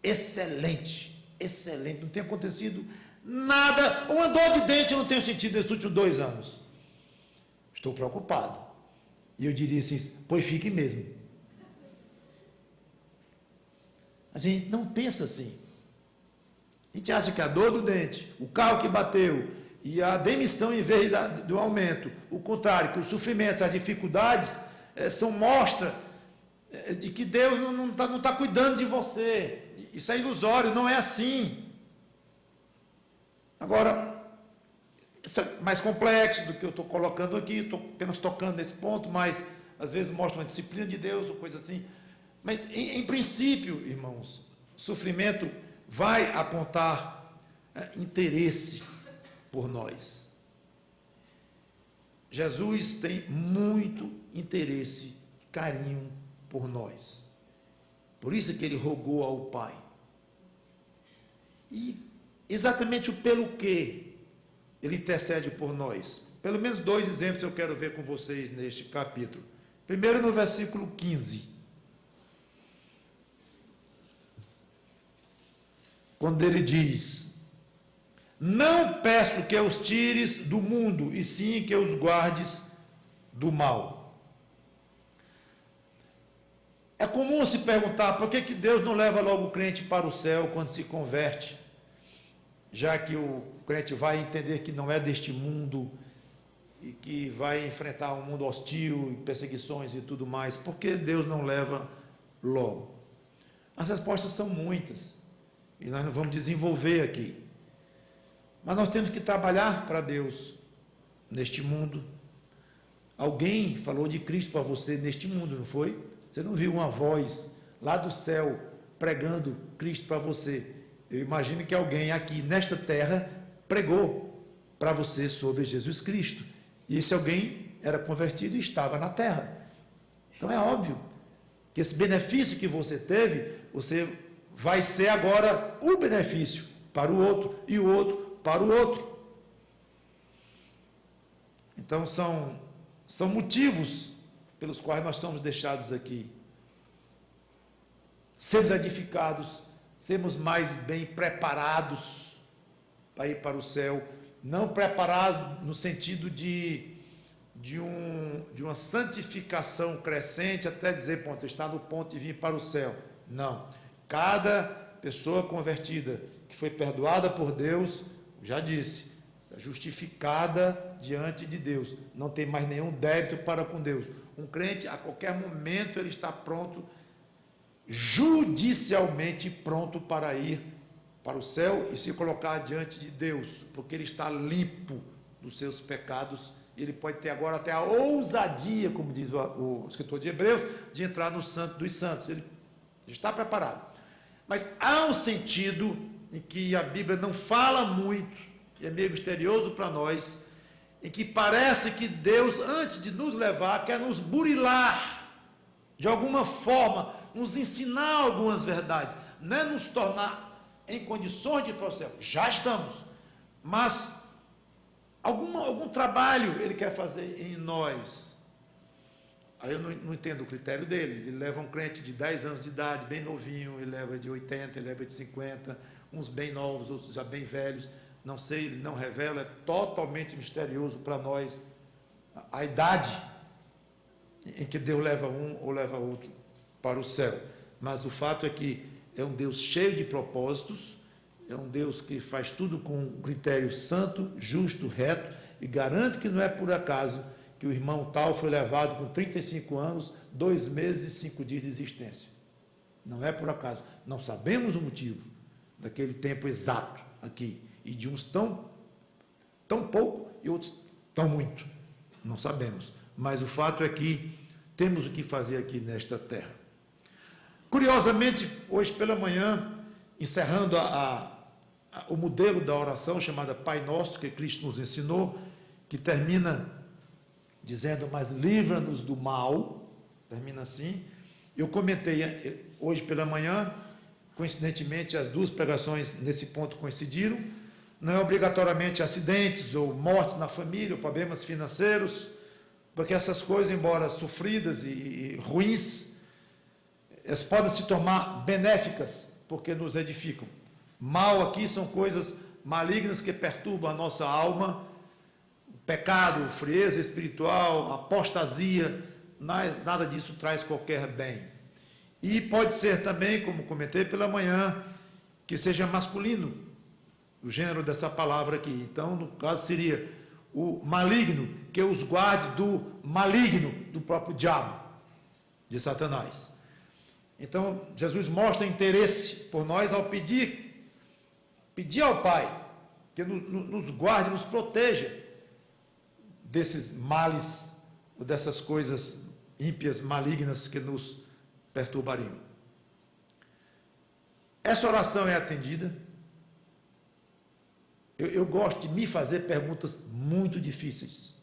Excelente, excelente. Não tem acontecido nada. Uma dor de dente eu não tenho sentido nesses últimos 2 anos. Estou preocupado. E eu diria assim: pois fique mesmo. A gente não pensa assim. A gente acha que a dor do dente, o carro que bateu e a demissão em vez do aumento, o contrário, que os sofrimentos, as dificuldades são mostra de que Deus não tá cuidando de você. Isso é ilusório, não é assim. Agora, isso é mais complexo do que eu estou colocando aqui, estou apenas tocando nesse ponto, mas às vezes mostra uma disciplina de Deus ou coisa assim. Mas, em princípio, irmãos, sofrimento vai apontar interesse por nós. Jesus tem muito interesse, carinho por nós. Por isso que ele rogou ao Pai. E exatamente o pelo que ele intercede por nós. Pelo menos 2 exemplos eu quero ver com vocês neste capítulo. Primeiro no versículo 15. Quando ele diz: não peço que os tires do mundo, e sim que os guardes do mal. É comum se perguntar por que Deus não leva logo o crente para o céu quando se converte, já que o crente vai entender que não é deste mundo e que vai enfrentar um mundo hostil, perseguições e tudo mais. Por que Deus não leva logo? As respostas são muitas e nós não vamos desenvolver aqui. Mas nós temos que trabalhar para Deus neste mundo. Alguém falou de Cristo para você neste mundo, não foi? Você não viu uma voz lá do céu pregando Cristo para você? Eu imagino que alguém aqui nesta terra pregou para você sobre Jesus Cristo. E esse alguém era convertido e estava na terra. Então é óbvio que esse benefício que você teve, você vai ser agora o benefício para o outro e o outro para o outro. Então são motivos pelos quais nós somos deixados aqui. Sermos edificados, sermos mais bem preparados para ir para o céu, não preparados no sentido de uma santificação crescente até dizer, ponto, está no ponto de vir para o céu. Não. Cada pessoa convertida que foi perdoada por Deus, já disse, justificada diante de Deus, não tem mais nenhum débito para com Deus. Um crente, a qualquer momento, ele está pronto, judicialmente pronto para ir para o céu e se colocar diante de Deus, porque ele está limpo dos seus pecados. Ele pode ter agora até a ousadia, como diz o escritor de Hebreus, de entrar no Santo dos Santos. Ele está preparado. Mas há um sentido em que a Bíblia não fala muito, e é meio misterioso para nós, em que parece que Deus, antes de nos levar, quer nos burilar, de alguma forma, nos ensinar algumas verdades, não é nos tornar em condições de ir para o céu, já estamos, mas algum trabalho ele quer fazer em nós. Aí eu não entendo o critério dele. Ele leva um crente de 10 anos de idade, bem novinho, ele leva de 80, ele leva de 50, uns bem novos, outros já bem velhos, não sei, ele não revela, é totalmente misterioso para nós a idade em que Deus leva um ou leva outro para o céu. Mas o fato é que é um Deus cheio de propósitos, é um Deus que faz tudo com um critério santo, justo, reto, e garante que não é por acaso que o irmão tal foi levado com 35 anos, 2 meses e 5 dias de existência. Não é por acaso. Não sabemos o motivo daquele tempo exato aqui. E de uns tão pouco e outros tão muito. Não sabemos. Mas o fato é que temos o que fazer aqui nesta terra. Curiosamente, hoje pela manhã, encerrando o modelo da oração chamada Pai Nosso, que Cristo nos ensinou, que termina dizendo, mas livra-nos do mal, termina assim. Eu comentei hoje pela manhã, coincidentemente, as 2 pregações nesse ponto coincidiram. Não é obrigatoriamente acidentes ou mortes na família, ou problemas financeiros, porque essas coisas, embora sofridas e ruins, elas podem se tornar benéficas, porque nos edificam. Mal aqui são coisas malignas que perturbam a nossa alma, pecado, frieza espiritual, apostasia, mas nada disso traz qualquer bem. E pode ser também, como comentei pela manhã, que seja masculino, o gênero dessa palavra aqui. Então, no caso, seria o maligno, que os guarde do maligno, do próprio diabo, de Satanás. Então, Jesus mostra interesse por nós ao pedir ao Pai que nos guarde, nos proteja desses males, ou dessas coisas ímpias, malignas que nos perturbariam. Essa oração é atendida. Eu gosto de me fazer perguntas muito difíceis.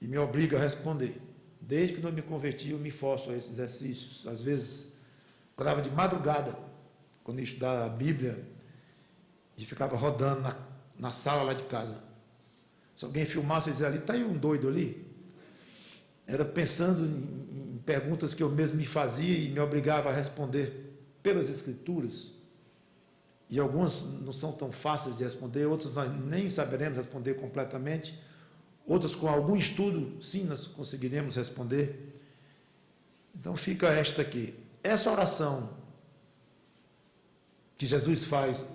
E me obriga a responder. Desde que não me converti, eu me forço a esses exercícios. Às vezes, acordava de madrugada, quando ia estudar a Bíblia, e ficava rodando na sala lá de casa. Se alguém filmasse e dizia ali, está aí um doido ali. Era pensando em perguntas que eu mesmo me fazia e me obrigava a responder pelas Escrituras. E algumas não são tão fáceis de responder, outras nós nem saberemos responder completamente, outras com algum estudo, sim, nós conseguiremos responder. Então fica esta aqui. Essa oração que Jesus faz,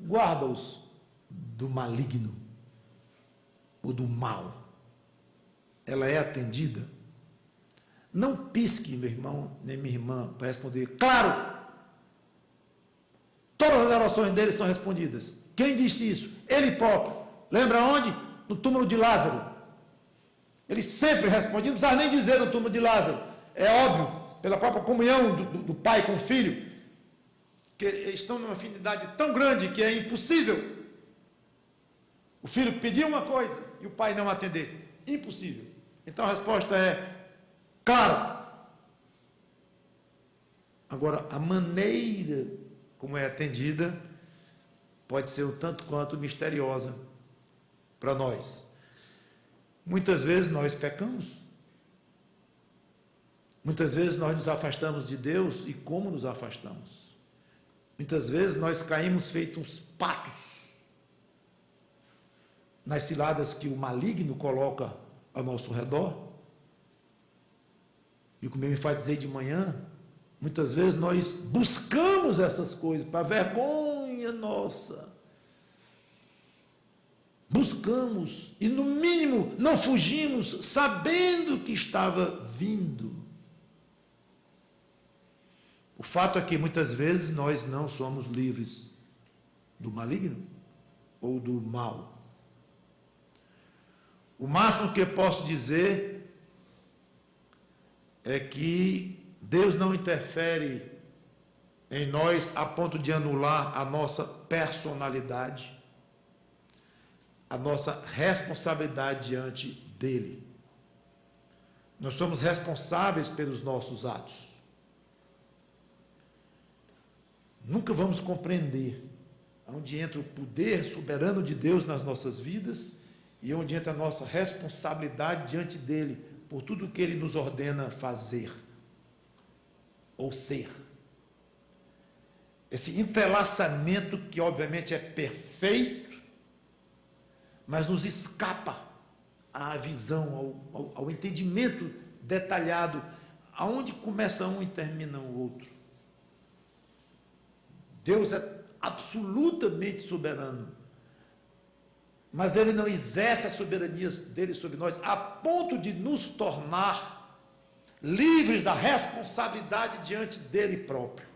guarda-os do maligno ou do mal. Ela é atendida? Não pisque, meu irmão, nem minha irmã, para responder. Claro! Todas as orações dele são respondidas. Quem disse isso? Ele próprio. Lembra onde? No túmulo de Lázaro. Ele sempre respondia, não precisava nem dizer no túmulo de Lázaro. É óbvio, pela própria comunhão do pai com o filho, que eles estão numa afinidade tão grande que é impossível o filho pedir uma coisa e o pai não atender. Impossível. Então a resposta é, claro. Agora, a maneira como é atendida pode ser um tanto quanto misteriosa para nós. Muitas vezes nós pecamos. Muitas vezes nós nos afastamos de Deus, e como nos afastamos? Muitas vezes nós caímos feitos uns patos nas ciladas que o maligno coloca ao nosso redor. E como ele me faz dizer de manhã, muitas vezes nós buscamos essas coisas para vergonha nossa. Buscamos e, no mínimo, não fugimos, sabendo que estava vindo. O fato é que, muitas vezes, nós não somos livres do maligno ou do mal. O máximo que eu posso dizer é que Deus não interfere em nós a ponto de anular a nossa personalidade, a nossa responsabilidade diante dele. Nós somos responsáveis pelos nossos atos. Nunca vamos compreender onde entra o poder soberano de Deus nas nossas vidas e onde entra a nossa responsabilidade diante dele por tudo que ele nos ordena fazer ou ser. Esse entrelaçamento que obviamente é perfeito, mas nos escapa à visão, ao entendimento detalhado, aonde começa um e termina o outro. Deus é absolutamente soberano, mas ele não exerce a soberania dele sobre nós a ponto de nos tornar livres da responsabilidade diante dele próprio.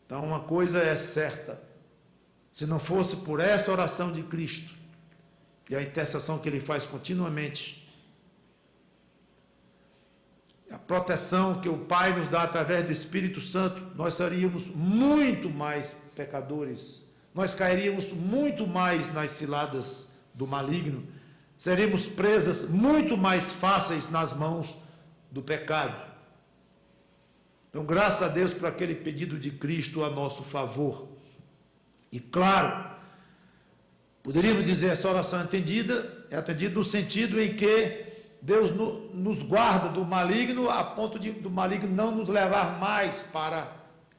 Então, uma coisa é certa: se não fosse por esta oração de Cristo e a intercessão que ele faz continuamente, a proteção que o Pai nos dá através do Espírito Santo, nós seríamos muito mais pecadores, nós cairíamos muito mais nas ciladas do maligno, seríamos presas muito mais fáceis nas mãos do pecado. Então, graças a Deus por aquele pedido de Cristo a nosso favor. E claro, poderíamos dizer essa oração é atendida no sentido em que Deus nos guarda do maligno, a ponto de do maligno não nos levar mais para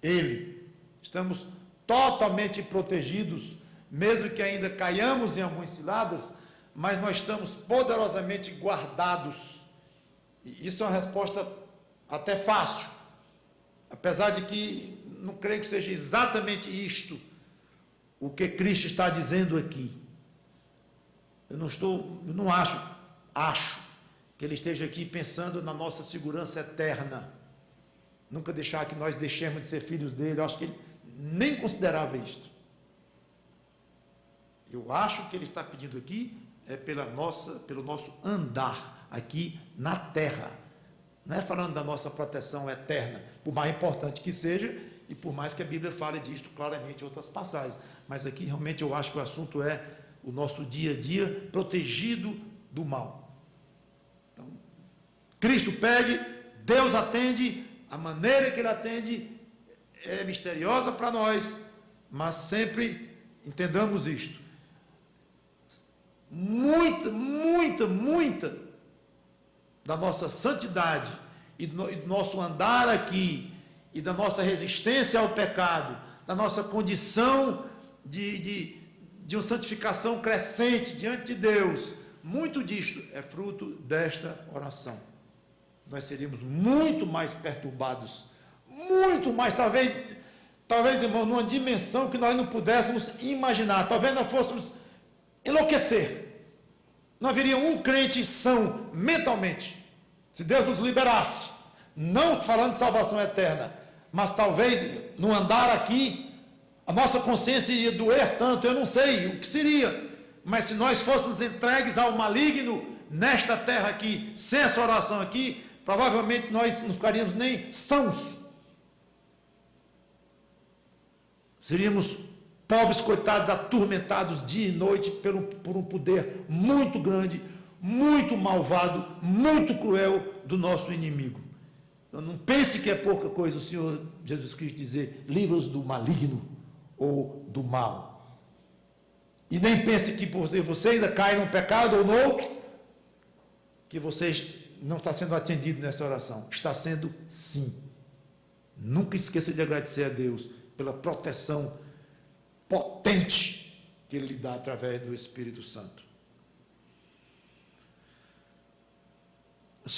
ele. Estamos totalmente protegidos, mesmo que ainda caiamos em algumas ciladas, mas nós estamos poderosamente guardados. E isso é uma resposta até fácil, apesar de que não creio que seja exatamente isto o que Cristo está dizendo aqui. Eu não acho que ele esteja aqui pensando na nossa segurança eterna, nunca deixar que nós deixemos de ser filhos dele. Eu acho que ele nem considerava isto. Eu acho que ele está pedindo aqui é pelo nosso andar aqui na terra, não é falando da nossa proteção eterna, por mais importante que seja, e por mais que a Bíblia fale disto claramente em outras passagens, mas aqui realmente eu acho que o assunto é o nosso dia a dia protegido do mal. Cristo pede, Deus atende, a maneira que Ele atende é misteriosa para nós, mas sempre entendamos isto. Muita da nossa santidade e do nosso andar aqui, e da nossa resistência ao pecado, da nossa condição de uma santificação crescente diante de Deus, muito disto é fruto desta oração. Nós seríamos muito mais perturbados, muito mais, talvez, irmão, numa dimensão que nós não pudéssemos imaginar. Talvez nós fôssemos enlouquecer. Não haveria um crente são mentalmente, se Deus nos liberasse, não falando de salvação eterna, mas talvez no andar aqui, a nossa consciência ia doer tanto, eu não sei o que seria, mas se nós fôssemos entregues ao maligno nesta terra aqui, sem essa oração aqui, provavelmente nós não ficaríamos nem sãos. Seríamos pobres coitados, atormentados dia e noite por um poder muito grande, muito malvado, muito cruel do nosso inimigo. Então, não pense que é pouca coisa o Senhor Jesus Cristo dizer, livra-os do maligno ou do mal. E nem pense que por você ainda cai num pecado ou no outro, que você não está sendo atendido nessa oração. Está sendo sim. Nunca esqueça de agradecer a Deus pela proteção potente que Ele lhe dá através do Espírito Santo. O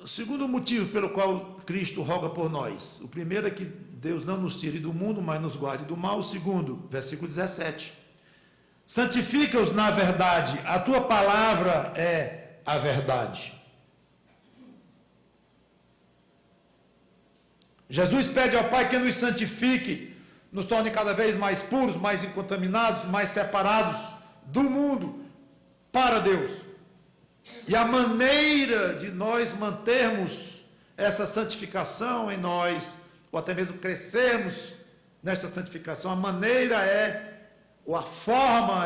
segundo motivo pelo qual Cristo roga por nós. O primeiro é que Deus não nos tire do mundo, mas nos guarde do mal. O segundo, versículo 17. Santifica-os na verdade, a tua palavra é a verdade. Jesus pede ao Pai que nos santifique, nos torne cada vez mais puros, mais incontaminados, mais separados do mundo para Deus. E a maneira de nós mantermos essa santificação em nós, ou até mesmo crescermos nessa santificação, a maneira ou a forma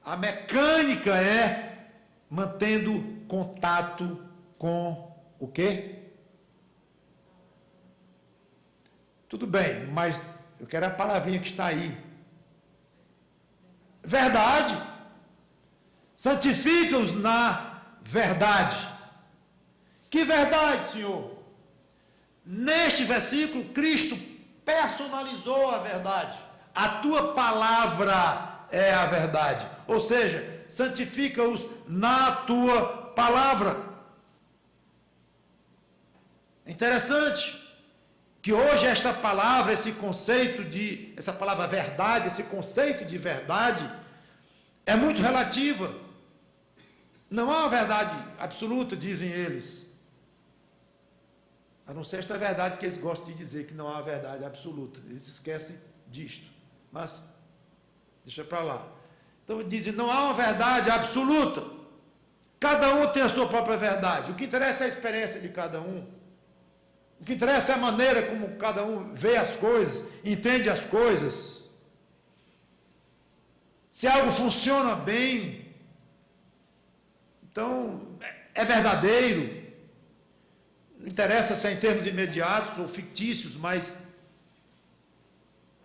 a mecânica mantendo contato com o quê? Tudo bem, mas eu quero a palavrinha que está aí. Verdade. Santifica-os na verdade. Que verdade, Senhor? Neste versículo, Cristo personalizou a verdade. A tua palavra é a verdade. Ou seja, santifica-os na tua palavra. Interessante que hoje esta palavra, essa palavra verdade, esse conceito de verdade, é muito relativa. Não há uma verdade absoluta, dizem eles. A não ser esta verdade que eles gostam de dizer, que não há verdade absoluta. Eles esquecem disto. Mas, deixa para lá. Então, dizem, não há uma verdade absoluta. Cada um tem a sua própria verdade. O que interessa é a experiência de cada um. O que interessa é a maneira como cada um vê as coisas, entende as coisas. Se algo funciona bem, então é verdadeiro. Não interessa se é em termos imediatos ou fictícios, mas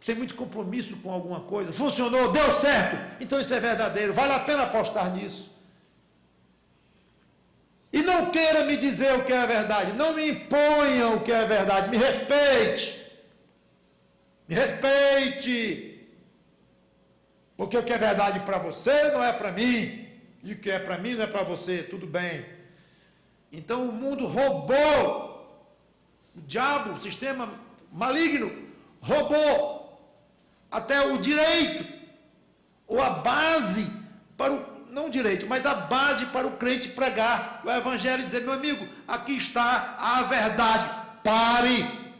sem muito compromisso com alguma coisa. Funcionou, deu certo, então isso é verdadeiro. Vale a pena apostar nisso. E não queira me dizer o que é a verdade. Não me imponha o que é a verdade. Me respeite. Me respeite. Porque o que é verdade para você não é para mim. E o que é para mim não é para você. Tudo bem. Então o mundo roubou. O diabo, o sistema maligno, roubou até o direito. Ou a base para o não direito, mas a base para o crente pregar o evangelho e dizer, meu amigo, aqui está a verdade, pare.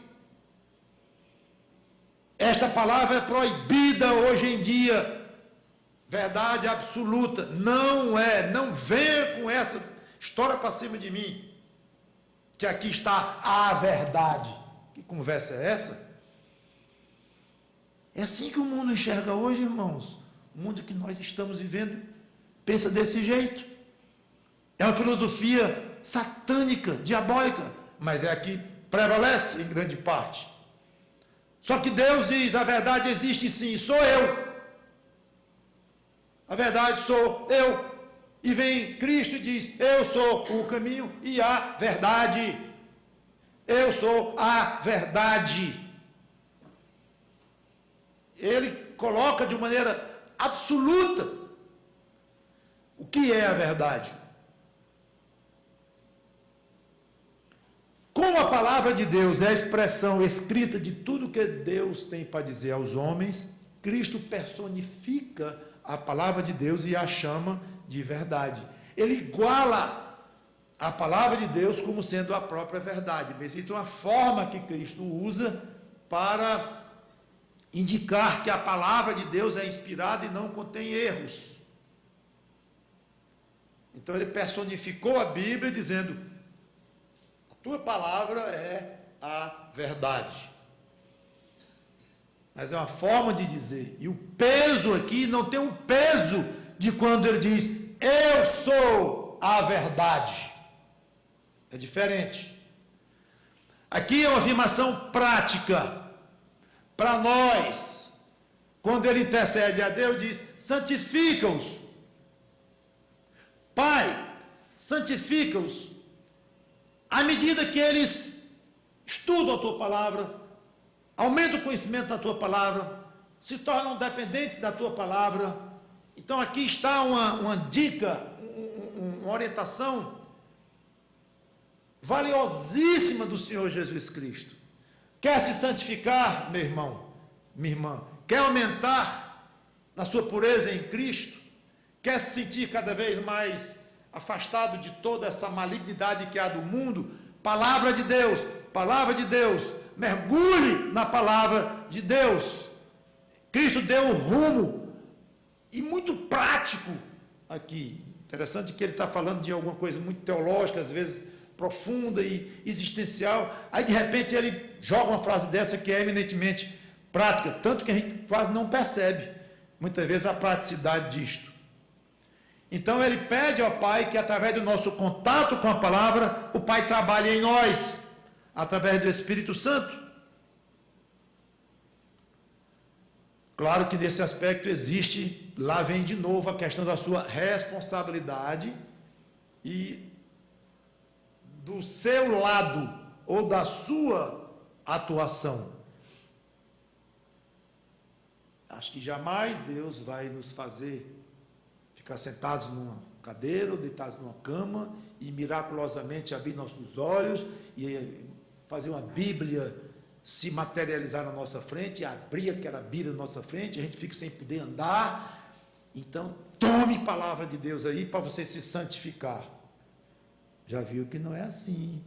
Esta palavra é proibida hoje em dia, verdade absoluta, não venha com essa história para cima de mim, que aqui está a verdade. Que conversa é essa? É assim que o mundo enxerga hoje, irmãos, o mundo que nós estamos vivendo pensa desse jeito. É uma filosofia satânica, diabólica, mas é a que prevalece em grande parte. Só que Deus diz, a verdade existe sim, sou eu. A verdade sou eu. E vem Cristo e diz, eu sou o caminho e a verdade. Eu sou a verdade. Ele coloca de maneira absoluta o que é a verdade. Como a palavra de Deus é a expressão escrita de tudo que Deus tem para dizer aos homens, Cristo personifica a palavra de Deus e a chama de verdade. Ele iguala a palavra de Deus como sendo a própria verdade. Mas então a forma que Cristo usa para indicar que a palavra de Deus é inspirada e não contém erros. Então ele personificou a Bíblia dizendo, a tua palavra é a verdade. Mas é uma forma de dizer. E o peso aqui não tem um peso de quando ele diz, eu sou a verdade. É diferente. Aqui é uma afirmação prática para nós. Quando ele intercede a Deus, diz, santifica-os. Pai, santifica-os. À medida que eles estudam a tua palavra, aumentam o conhecimento da tua palavra, se tornam dependentes da tua palavra. Então aqui está uma dica, uma orientação valiosíssima do Senhor Jesus Cristo. Quer se santificar, meu irmão, minha irmã? Quer aumentar na sua pureza em Cristo? Quer se sentir cada vez mais afastado de toda essa malignidade que há do mundo? Palavra de Deus, mergulhe na palavra de Deus. Cristo deu um rumo, e muito prático aqui. Interessante que ele está falando de alguma coisa muito teológica, às vezes profunda e existencial, aí de repente ele joga uma frase dessa que é eminentemente prática, tanto que a gente quase não percebe, muitas vezes, a praticidade disto. Então ele pede ao Pai que através do nosso contato com a palavra, o Pai trabalhe em nós, através do Espírito Santo. Claro que nesse aspecto existe, lá vem de novo a questão da sua responsabilidade e do seu lado, ou da sua atuação. Acho que jamais Deus vai nos fazer ficar sentados numa cadeira ou deitados numa cama e miraculosamente abrir nossos olhos e fazer uma Bíblia se materializar na nossa frente, e abrir aquela Bíblia na nossa frente, a gente fica sem poder andar. Então, tome palavra de Deus aí para você se santificar. Já viu que não é assim.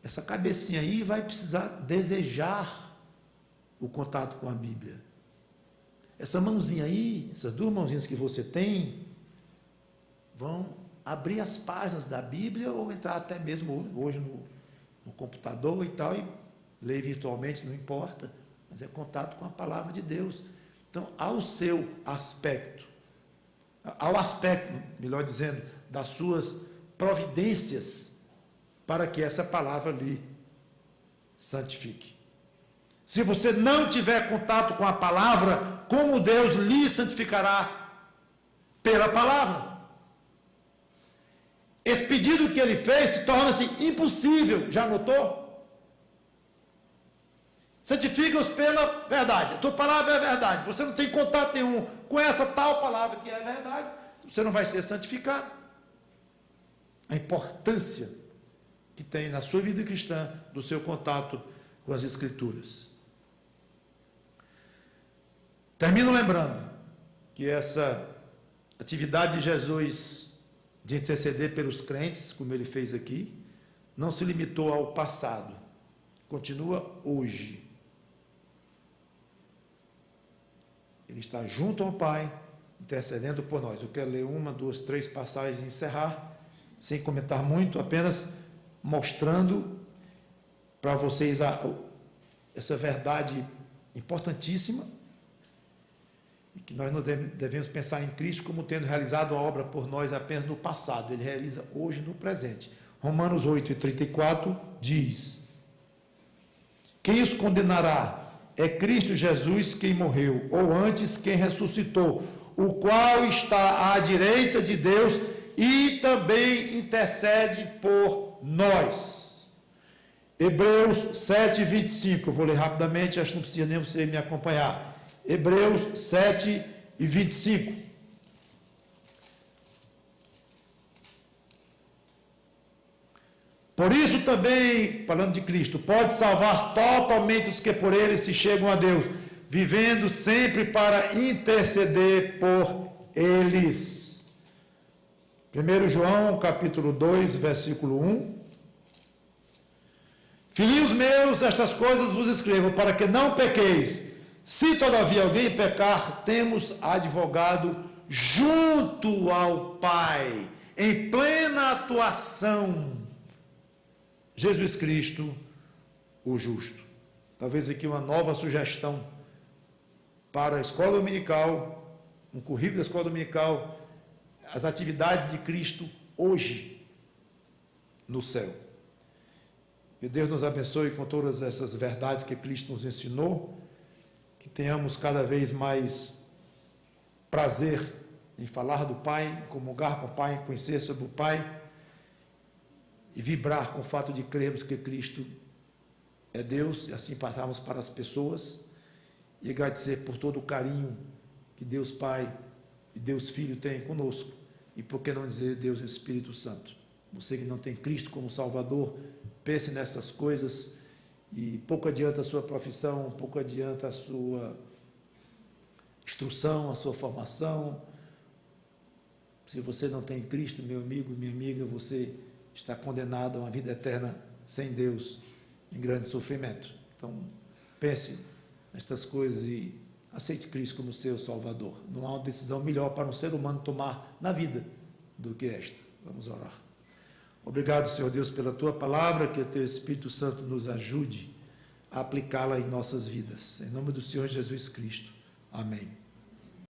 Essa cabecinha aí vai precisar desejar o contato com a Bíblia. Essa mãozinha aí, essas duas mãozinhas que você tem, vão abrir as páginas da Bíblia ou entrar até mesmo hoje no computador e tal, e ler virtualmente, não importa, mas é contato com a palavra de Deus. Então, ao seu aspecto, melhor dizendo, das suas providências, para que essa palavra lhe santifique. Se você não tiver contato com a palavra, como Deus lhe santificará? Pela palavra. Esse pedido que ele fez se torna-se impossível, já notou? Santifica-os pela verdade. A tua palavra é a verdade. Você não tem contato nenhum com essa tal palavra que é a verdade, você não vai ser santificado. A importância que tem na sua vida cristã do seu contato com as Escrituras. Termino lembrando que essa atividade de Jesus de interceder pelos crentes, como ele fez aqui, não se limitou ao passado, continua hoje. Ele está junto ao Pai, intercedendo por nós. Eu quero ler 1, 2, 3 passagens e encerrar, sem comentar muito, apenas mostrando para vocês essa verdade importantíssima, e que nós não devemos pensar em Cristo como tendo realizado a obra por nós apenas no passado. Ele realiza hoje no presente. Romanos 8:34 diz: quem os condenará? É Cristo Jesus quem morreu, ou antes quem ressuscitou, o qual está à direita de Deus e também intercede por nós. Hebreus 7:25, eu vou ler rapidamente, acho que não precisa nem você me acompanhar. Hebreus 7:25. Por isso também, falando de Cristo, pode salvar totalmente os que por ele se chegam a Deus, vivendo sempre para interceder por eles. 1 João, capítulo 2, versículo 1. Filhinhos meus, estas coisas vos escrevo, para que não pequeis. Se todavia alguém pecar, temos advogado junto ao Pai, em plena atuação, Jesus Cristo, o justo. Talvez aqui uma nova sugestão para a escola dominical, um currículo da escola dominical, as atividades de Cristo hoje no céu. Que Deus nos abençoe com todas essas verdades que Cristo nos ensinou, que tenhamos cada vez mais prazer em falar do Pai, em comungar com o Pai, em conhecer sobre o Pai, e vibrar com o fato de crermos que Cristo é Deus, e assim passarmos para as pessoas, e agradecer por todo o carinho que Deus Pai e Deus Filho têm conosco, e por que não dizer Deus Espírito Santo. Você que não tem Cristo como Salvador, pense nessas coisas, e pouco adianta a sua profissão, pouco adianta a sua instrução, a sua formação. Se você não tem Cristo, meu amigo, minha amiga, você está condenado a uma vida eterna sem Deus, em grande sofrimento. Então, pense nestas coisas e aceite Cristo como seu Salvador. Não há uma decisão melhor para um ser humano tomar na vida do que esta. Vamos orar. Obrigado, Senhor Deus, pela Tua palavra, que o Teu Espírito Santo nos ajude a aplicá-la em nossas vidas. Em nome do Senhor Jesus Cristo. Amém.